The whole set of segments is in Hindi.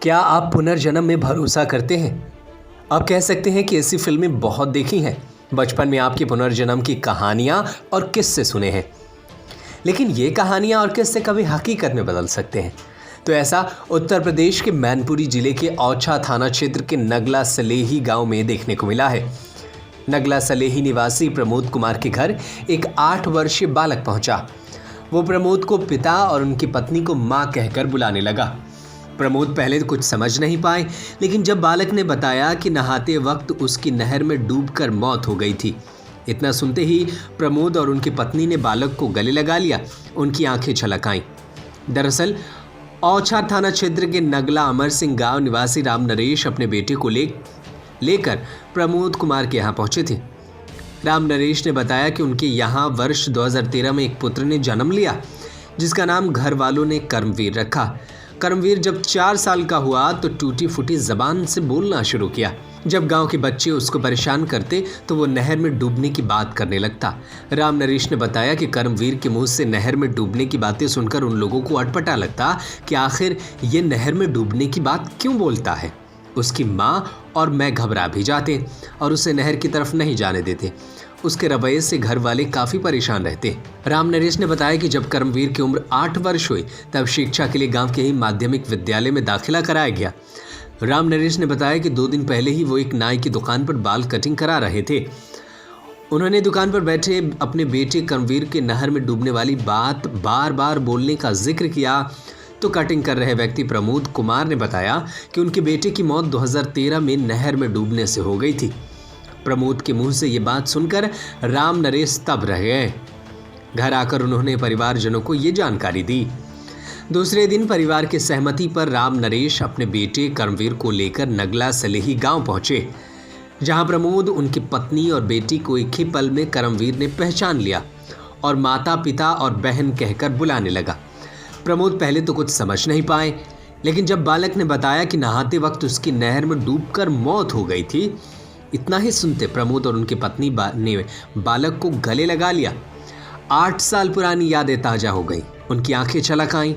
क्या आप पुनर्जन्म में भरोसा करते हैं? आप कह सकते हैं कि ऐसी फिल्में बहुत देखी हैं। बचपन में आपकी पुनर्जन्म की कहानियां और किस्से सुने हैं, लेकिन ये कहानियां और किस्से कभी हकीकत में बदल सकते हैं। तो ऐसा उत्तर प्रदेश के मैनपुरी जिले के औछा थाना क्षेत्र के नगला सलेही गांव में देखने को मिला है। नगला सलेही निवासी प्रमोद कुमार के घर एक 8 वर्षीय बालक पहुंचा। वो प्रमोद को पिता और उनकी पत्नी को मां कहकर बुलाने लगा। प्रमोद पहले तो कुछ समझ नहीं पाए, लेकिन जब बालक ने बताया कि नहाते वक्त उसकी नहर में डूबकर मौत हो गई थी, इतना सुनते ही प्रमोद और उनकी पत्नी ने बालक को गले लगा लिया। उनकी आंखें छलक आईं। दरअसल औछा थाना क्षेत्र के नगला अमर सिंह गांव निवासी राम नरेश अपने बेटे को लेकर प्रमोद कुमार के यहाँ पहुंचे थे। राम नरेश ने बताया कि उनके यहाँ वर्ष 2013 में एक पुत्र ने जन्म लिया, जिसका नाम घर वालों ने कर्मवीर रखा। कर्मवीर जब 4 साल का हुआ तो टूटी फूटी जबान से बोलना शुरू किया। जब गांव के बच्चे उसको परेशान करते तो वो नहर में डूबने की बात करने लगता। राम नरेश ने बताया कि कर्मवीर के मुंह से नहर में डूबने की बातें सुनकर उन लोगों को अटपटा लगता कि आखिर ये नहर में डूबने की बात क्यों बोलता है। उसकी माँ और मैं घबरा भी जाते और उसे नहर की तरफ नहीं जाने देते। उसके रवैये से घर वाले काफ़ी परेशान रहते। राम नरेश ने बताया कि जब कर्मवीर की उम्र 8 वर्ष हुई तब शिक्षा के लिए गांव के ही माध्यमिक विद्यालय में दाखिला कराया गया। राम नरेश ने बताया कि 2 दिन पहले ही वो एक नाई की दुकान पर बाल कटिंग करा रहे थे। उन्होंने दुकान पर बैठे अपने बेटे कर्मवीर के नहर में डूबने वाली बात बार बार बोलने का जिक्र किया तो कटिंग कर रहे व्यक्ति प्रमोद कुमार ने बताया कि उनके बेटे की मौत 2013 में नहर में डूबने से हो गई थी। प्रमोद के मुंह से ये बात सुनकर राम नरेश तब रह गए। घर आकर उन्होंने परिवारजनों को ये जानकारी दी। दूसरे दिन परिवार की सहमति पर राम नरेश अपने बेटे कर्मवीर को लेकर नगला सलेही गांव पहुंचे, जहां प्रमोद, उनकी पत्नी और बेटी को एक ही पल में कर्मवीर ने पहचान लिया और माता, पिता और बहन कहकर बुलाने लगा। प्रमोद पहले तो कुछ समझ नहीं पाए, लेकिन जब बालक ने बताया कि नहाते वक्त उसकी नहर में डूबकर मौत हो गई थी, इतना ही सुनते प्रमोद और उनकी पत्नी ने बालक को गले लगा लिया। 8 साल पुरानी यादें ताजा हो गई। उनकी आंखें छलक आईं।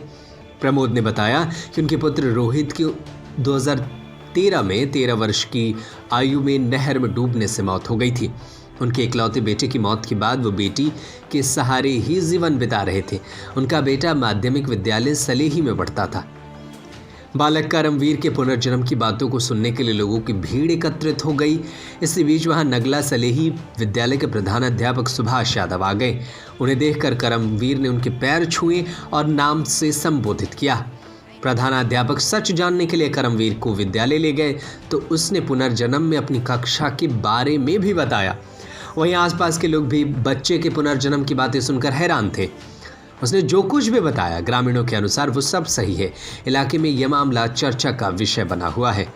प्रमोद ने बताया कि उनके पुत्र रोहित की 2013 में 13 वर्ष की आयु में नहर में डूबने से मौत हो गई थी। उनके इकलौते बेटे की मौत के बाद वो बेटी के सहारे ही जीवन बिता रहे थे। उनका बेटा माध्यमिक विद्यालय सलेही में पढ़ता था। बालक कर्मवीर के पुनर्जन्म की बातों को सुनने के लिए लोगों की भीड़ एकत्रित हो गई। इसी बीच वहां नगला सलेही विद्यालय के प्रधानाध्यापक सुभाष यादव आ गए। उन्हें देखकर कर्मवीर ने उनके पैर छुए और नाम से संबोधित किया। प्रधानाध्यापक सच जानने के लिए कर्मवीर को विद्यालय ले गए तो उसने पुनर्जन्म में अपनी कक्षा के बारे में भी बताया। वहीं आसपास के लोग भी बच्चे के पुनर्जन्म की बातें सुनकर हैरान थे। उसने जो कुछ भी बताया, ग्रामीणों के अनुसार वो सब सही है। इलाके में यह मामला चर्चा का विषय बना हुआ है।